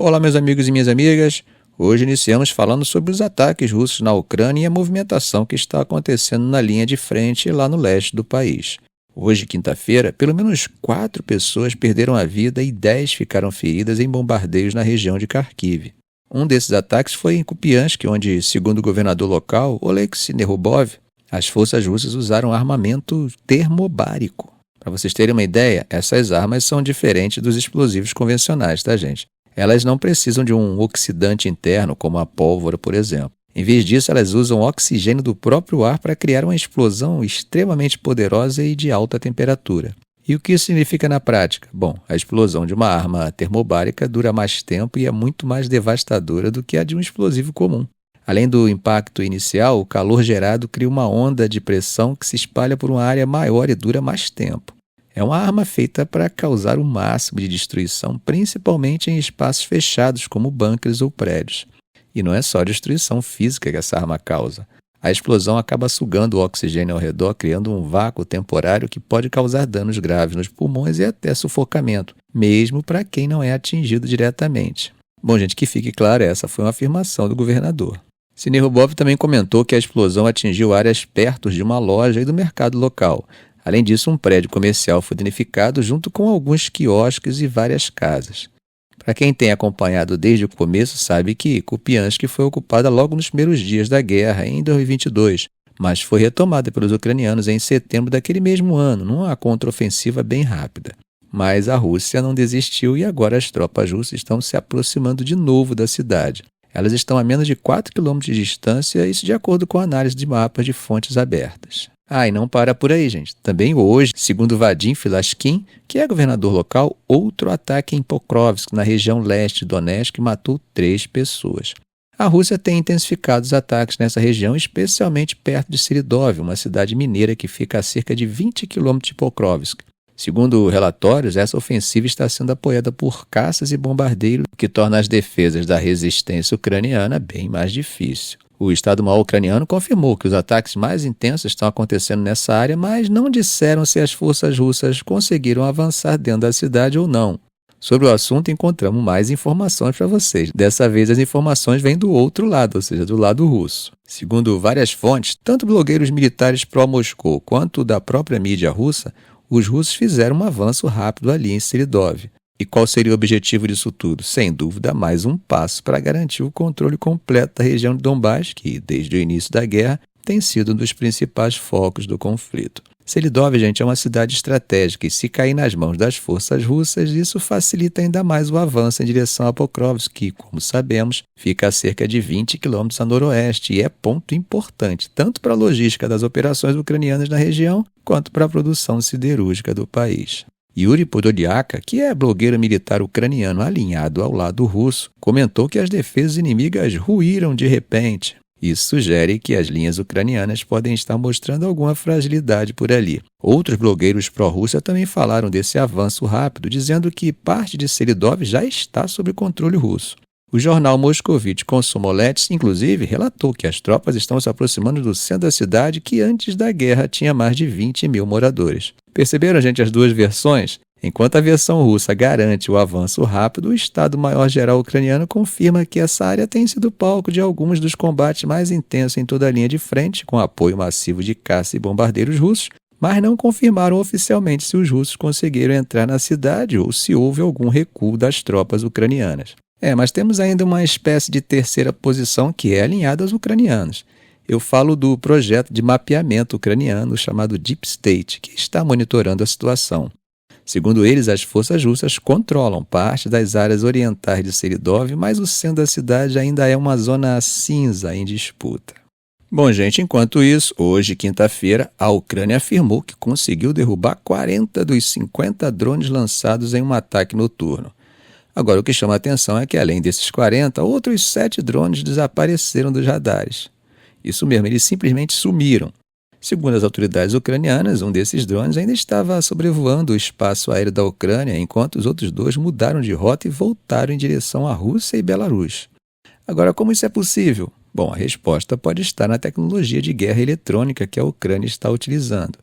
Olá, meus amigos e minhas amigas. Hoje iniciamos falando sobre os ataques russos na Ucrânia e a movimentação que está acontecendo na linha de frente lá no leste do país. Hoje, quinta-feira, pelo menos 4 pessoas perderam a vida e 10 ficaram feridas em bombardeios na região de Kharkiv. Um desses ataques foi em Kupiansk, onde, segundo o governador local, Oleksiy Nerubov, as forças russas usaram armamento termobárico. Para vocês terem uma ideia, essas armas são diferentes dos explosivos convencionais, tá, gente? Elas não precisam de um oxidante interno, como a pólvora, por exemplo. Em vez disso, elas usam oxigênio do próprio ar para criar uma explosão extremamente poderosa e de alta temperatura. E o que isso significa na prática? Bom, a explosão de uma arma termobárica dura mais tempo e é muito mais devastadora do que a de um explosivo comum. Além do impacto inicial, o calor gerado cria uma onda de pressão que se espalha por uma área maior e dura mais tempo. É uma arma feita para causar o máximo de destruição, principalmente em espaços fechados como bunkers ou prédios. E não é só a destruição física que essa arma causa. A explosão acaba sugando o oxigênio ao redor, criando um vácuo temporário que pode causar danos graves nos pulmões e até sufocamento, mesmo para quem não é atingido diretamente. Bom, gente, que fique claro, essa foi uma afirmação do governador. Nerubov também comentou que a explosão atingiu áreas perto de uma loja e do mercado local. Além disso, um prédio comercial foi danificado junto com alguns quiosques e várias casas. Para quem tem acompanhado desde o começo, sabe que Kupiansk foi ocupada logo nos primeiros dias da guerra, em 2022, mas foi retomada pelos ucranianos em setembro daquele mesmo ano, numa contraofensiva bem rápida. Mas a Rússia não desistiu e agora as tropas russas estão se aproximando de novo da cidade. Elas estão a menos de 4 quilômetros de distância, isso de acordo com a análise de mapas de fontes abertas. E não para por aí, gente. Também hoje, segundo Vadim Filashkin, que é governador local, outro ataque em Pokrovsk, na região leste de Donetsk, matou 3 pessoas. A Rússia tem intensificado os ataques nessa região, especialmente perto de Seridov, uma cidade mineira que fica a cerca de 20 quilômetros de Pokrovsk. Segundo relatórios, essa ofensiva está sendo apoiada por caças e bombardeiros, o que torna as defesas da resistência ucraniana bem mais difícil. O Estado-Maior ucraniano confirmou que os ataques mais intensos estão acontecendo nessa área, mas não disseram se as forças russas conseguiram avançar dentro da cidade ou não. Sobre o assunto, encontramos mais informações para vocês. Dessa vez, as informações vêm do outro lado, ou seja, do lado russo. Segundo várias fontes, tanto blogueiros militares pró-Moscou quanto da própria mídia russa, os russos fizeram um avanço rápido ali em Seridov. E qual seria o objetivo disso tudo? Sem dúvida, mais um passo para garantir o controle completo da região de Donbás, que, desde o início da guerra, tem sido um dos principais focos do conflito. Seridov, gente, é uma cidade estratégica e, se cair nas mãos das forças russas, isso facilita ainda mais o avanço em direção a Pokrovsk, que, como sabemos, fica a cerca de 20 quilômetros a noroeste e é ponto importante, tanto para a logística das operações ucranianas na região, quanto para a produção siderúrgica do país. Yuri Podolyak, que é blogueiro militar ucraniano alinhado ao lado russo, comentou que as defesas inimigas ruíram de repente. Isso sugere que as linhas ucranianas podem estar mostrando alguma fragilidade por ali. Outros blogueiros pró-Rússia também falaram desse avanço rápido, dizendo que parte de Seridov já está sob controle russo. O jornal Moscovite Komsomolets, inclusive, relatou que as tropas estão se aproximando do centro da cidade, que antes da guerra tinha mais de 20 mil moradores. Perceberam, gente, as duas versões? Enquanto a versão russa garante o avanço rápido, o Estado-Maior-Geral ucraniano confirma que essa área tem sido palco de alguns dos combates mais intensos em toda a linha de frente, com apoio massivo de caça e bombardeiros russos, mas não confirmaram oficialmente se os russos conseguiram entrar na cidade ou se houve algum recuo das tropas ucranianas. Mas temos ainda uma espécie de terceira posição que é alinhada aos ucranianos. Eu falo do projeto de mapeamento ucraniano chamado Deep State, que está monitorando a situação. Segundo eles, as forças russas controlam parte das áreas orientais de Seridov, mas o centro da cidade ainda é uma zona cinza em disputa. Bom, gente, enquanto isso, hoje, quinta-feira, a Ucrânia afirmou que conseguiu derrubar 40 dos 50 drones lançados em um ataque noturno. Agora, o que chama a atenção é que, além desses 40, outros 7 drones desapareceram dos radares. Isso mesmo, eles simplesmente sumiram. Segundo as autoridades ucranianas, um desses drones ainda estava sobrevoando o espaço aéreo da Ucrânia, enquanto os outros 2 mudaram de rota e voltaram em direção à Rússia e Belarus. Agora, como isso é possível? Bom, a resposta pode estar na tecnologia de guerra eletrônica que a Ucrânia está utilizando.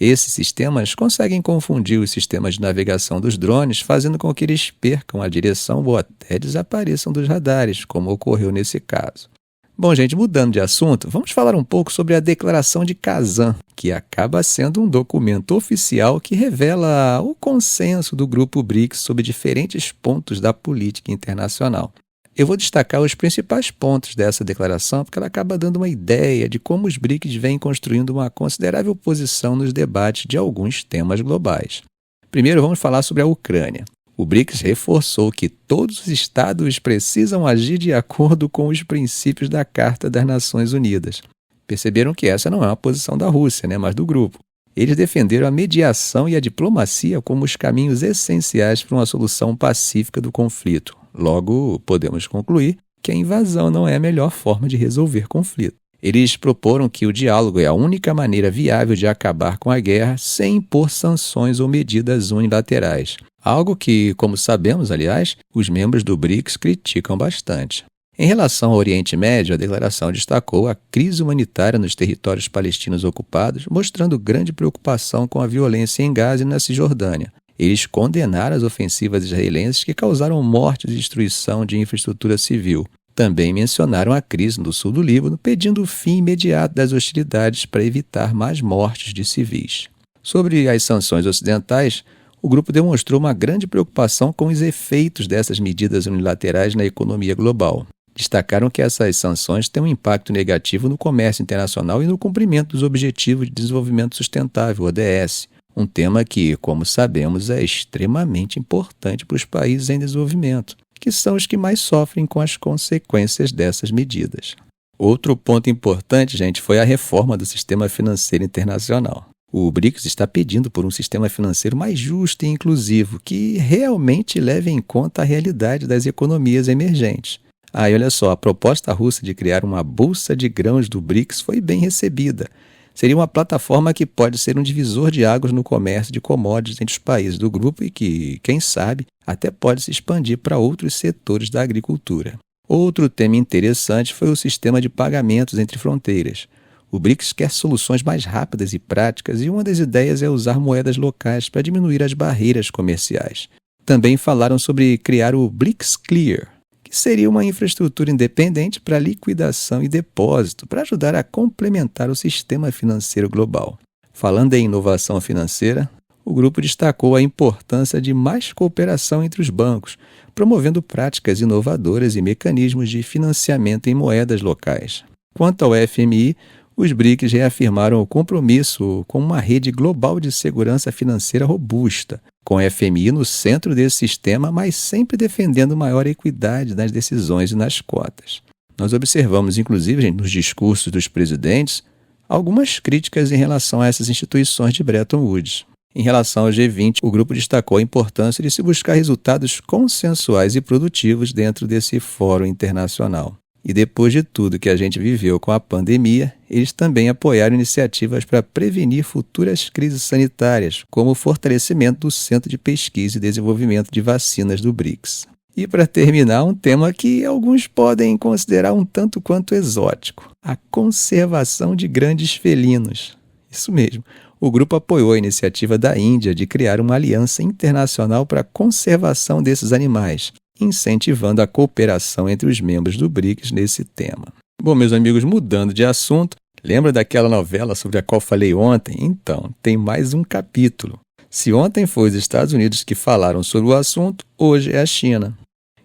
Esses sistemas conseguem confundir os sistemas de navegação dos drones, fazendo com que eles percam a direção ou até desapareçam dos radares, como ocorreu nesse caso. Bom, gente, mudando de assunto, vamos falar um pouco sobre a Declaração de Kazan, que acaba sendo um documento oficial que revela o consenso do grupo BRICS sobre diferentes pontos da política internacional. Eu vou destacar os principais pontos dessa declaração, porque ela acaba dando uma ideia de como os BRICS vêm construindo uma considerável posição nos debates de alguns temas globais. Primeiro, vamos falar sobre a Ucrânia. O BRICS reforçou que todos os estados precisam agir de acordo com os princípios da Carta das Nações Unidas. Perceberam que essa não é uma posição da Rússia, mas do grupo. Eles defenderam a mediação e a diplomacia como os caminhos essenciais para uma solução pacífica do conflito. Logo, podemos concluir que a invasão não é a melhor forma de resolver conflito. Eles proporam que o diálogo é a única maneira viável de acabar com a guerra sem impor sanções ou medidas unilaterais. Algo que, como sabemos, aliás, os membros do BRICS criticam bastante. Em relação ao Oriente Médio, a declaração destacou a crise humanitária nos territórios palestinos ocupados, mostrando grande preocupação com a violência em Gaza e na Cisjordânia. Eles condenaram as ofensivas israelenses que causaram morte e destruição de infraestrutura civil. Também mencionaram a crise no sul do Líbano, pedindo o fim imediato das hostilidades para evitar mais mortes de civis. Sobre as sanções ocidentais, o grupo demonstrou uma grande preocupação com os efeitos dessas medidas unilaterais na economia global. Destacaram que essas sanções têm um impacto negativo no comércio internacional e no cumprimento dos Objetivos de Desenvolvimento Sustentável, ODS, um tema que, como sabemos, é extremamente importante para os países em desenvolvimento, que são os que mais sofrem com as consequências dessas medidas. Outro ponto importante, gente, foi a reforma do sistema financeiro internacional. O BRICS está pedindo por um sistema financeiro mais justo e inclusivo, que realmente leve em conta a realidade das economias emergentes. E olha só, a proposta russa de criar uma bolsa de grãos do BRICS foi bem recebida. Seria uma plataforma que pode ser um divisor de águas no comércio de commodities entre os países do grupo e que, quem sabe, até pode se expandir para outros setores da agricultura. Outro tema interessante foi o sistema de pagamentos entre fronteiras. O BRICS quer soluções mais rápidas e práticas e uma das ideias é usar moedas locais para diminuir as barreiras comerciais. Também falaram sobre criar o BRICS Clear, que seria uma infraestrutura independente para liquidação e depósito para ajudar a complementar o sistema financeiro global. Falando em inovação financeira, o grupo destacou a importância de mais cooperação entre os bancos, promovendo práticas inovadoras e mecanismos de financiamento em moedas locais. Quanto ao FMI, os BRICS reafirmaram o compromisso com uma rede global de segurança financeira robusta, com o FMI no centro desse sistema, mas sempre defendendo maior equidade nas decisões e nas cotas. Nós observamos, inclusive, nos discursos dos presidentes, algumas críticas em relação a essas instituições de Bretton Woods. Em relação ao G20, o grupo destacou a importância de se buscar resultados consensuais e produtivos dentro desse fórum internacional. E depois de tudo que a gente viveu com a pandemia, eles também apoiaram iniciativas para prevenir futuras crises sanitárias, como o fortalecimento do Centro de Pesquisa e Desenvolvimento de Vacinas do BRICS. E para terminar, um tema que alguns podem considerar um tanto quanto exótico: a conservação de grandes felinos. Isso mesmo, o grupo apoiou a iniciativa da Índia de criar uma aliança internacional para a conservação desses animais, incentivando a cooperação entre os membros do BRICS nesse tema. Bom, meus amigos, mudando de assunto, lembra daquela novela sobre a qual falei ontem? Então, tem mais um capítulo. Se ontem foi os Estados Unidos que falaram sobre o assunto, hoje é a China.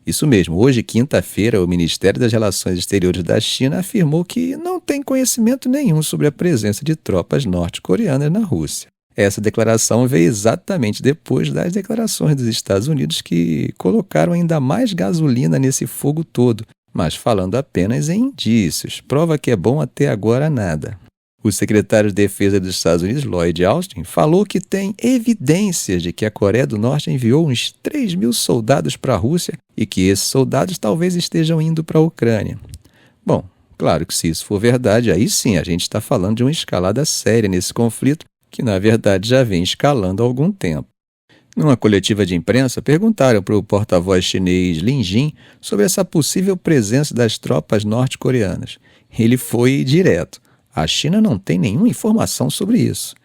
Isso mesmo, hoje, quinta-feira, o Ministério das Relações Exteriores da China afirmou que não tem conhecimento nenhum sobre a presença de tropas norte-coreanas na Rússia. Essa declaração veio exatamente depois das declarações dos Estados Unidos que colocaram ainda mais gasolina nesse fogo todo, mas falando apenas em indícios, prova que é bom até agora nada. O secretário de Defesa dos Estados Unidos, Lloyd Austin, falou que tem evidências de que a Coreia do Norte enviou uns 3.000 soldados para a Rússia e que esses soldados talvez estejam indo para a Ucrânia. Bom, claro que se isso for verdade, aí sim a gente está falando de uma escalada séria nesse conflito, que na verdade já vem escalando há algum tempo. Numa coletiva de imprensa, perguntaram para o porta-voz chinês Lin Jin sobre essa possível presença das tropas norte-coreanas. Ele foi direto: a China não tem nenhuma informação sobre isso.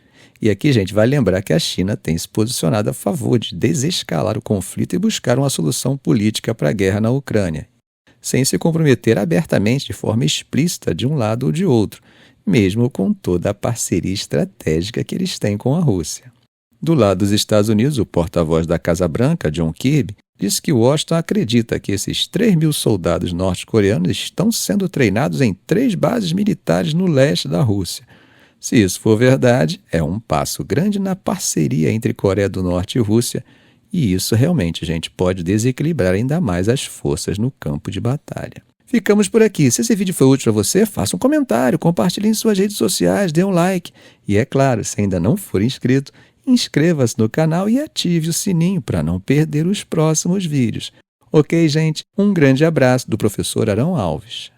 E aqui, gente, vale lembrar que a China tem se posicionado a favor de desescalar o conflito e buscar uma solução política para a guerra na Ucrânia, sem se comprometer abertamente de forma explícita de um lado ou de outro, mesmo com toda a parceria estratégica que eles têm com a Rússia. Do lado dos Estados Unidos, o porta-voz da Casa Branca, John Kirby, disse que Washington acredita que esses 3.000 soldados norte-coreanos estão sendo treinados em 3 bases militares no leste da Rússia. Se isso for verdade, é um passo grande na parceria entre Coreia do Norte e Rússia, e isso realmente, gente, pode desequilibrar ainda mais as forças no campo de batalha. Ficamos por aqui. Se esse vídeo foi útil para você, faça um comentário, compartilhe em suas redes sociais, dê um like. E é claro, se ainda não for inscrito, inscreva-se no canal e ative o sininho para não perder os próximos vídeos. Ok, gente? Um grande abraço do professor Arão Alves.